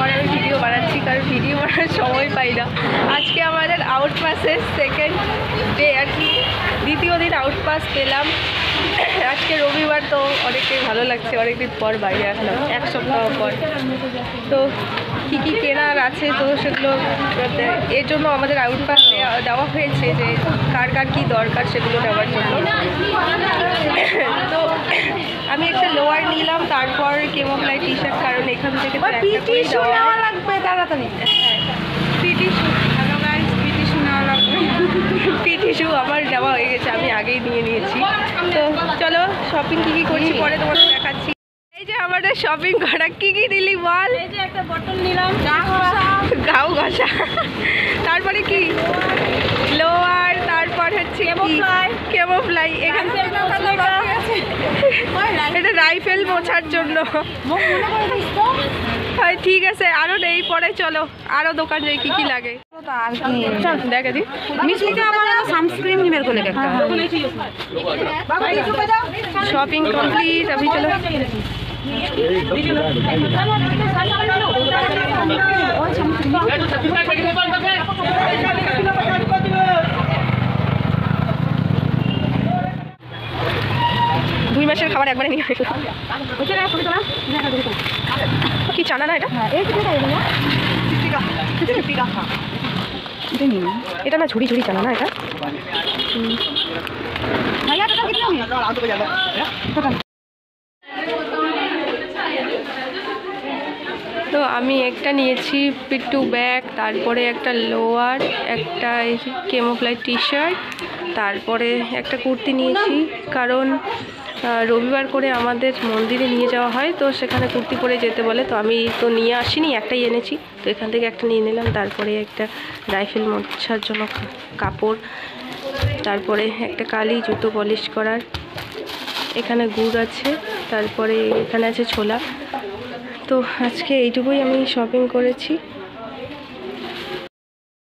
পর আমি ভিডিও বানাচ্ছি, কারণ ভিডিও বানানোর সময় পাই না। আজকে আমাদের আউটপাসের সেকেন্ড ডে আর কি, দ্বিতীয় দিন আউটপাস পেলাম। আজকে রবিবার, তো অনেকটাই ভালো লাগছে, অনেকদিন পর বাইরে আসলাম, এক সপ্তাহ পর। তো কী কী কেনার আছে তো সেগুলো এর জন্য আমাদের আউটপাস দেওয়া হয়েছে, যে কার কার কী দরকার সেগুলো নেওয়ার জন্য। তো আমি একটা লোয়ার নিলাম, তারপর কেমোফ্লাই টি শার্ট, কারণ এখান থেকে নেওয়া লাগবে তাড়াতাড়ি। হ্যাঁ, পিটি শু, হ্যালো গাইস, পিটি শু নেওয়া লাগবে। পিটি শু আমার নেওয়া হয়ে গেছে, আমি আগেই নিয়ে নিয়েছি। তো চলো শপিং কী কী করছি পরে তোমাদের দেখাচ্ছি। এই যে আমাদের শপিং করা, কী কী নিলি বল? এই যে একটা বটল নিলাম, গাও ঘষা, তারপরে কি লোয়ার, তারপর হচ্ছে কেমোফ্লাই। এখান থেকে এটা রাইফেল মোছার জন্য। হয় ঠিক আছে, আরও নেই, পরে চলো আরও দোকান যাই কী কী লাগে দেখে দি। সানস্ক্রিন বের করে একটা শপিং কমপ্লিট, अभी চলো। দুই মাসের খাবার একবারে নিয়ে কি চানা না এটা? এটা না ঝুড়ি ঝুড়ি চানা না এটা? তো আমি একটা নিয়েছি পিট্টু ব্যাগ, তারপরে একটা লোয়ার, একটা কেমোফ্লাই টি শার্ট, তারপরে একটা কুর্তি নিয়েছি, কারণ রবিবার করে আমাদের মন্দিরে নিয়ে যাওয়া হয়, তো সেখানে কুর্তি পরে যেতে বলে। তো আমি তো নিয়ে আসিনি, একটাই এনেছি, তো এখান থেকে একটা নিয়ে নিলাম। তারপরে একটা রাইফেল মোছার জন্য কাপড়, তারপরে একটা কালি জুতো পলিশ করার, এখানে গুড় আছে, তারপরে এখানে আছে ছোলা। তো আজকে এইটুকুই আমি শপিং করেছি।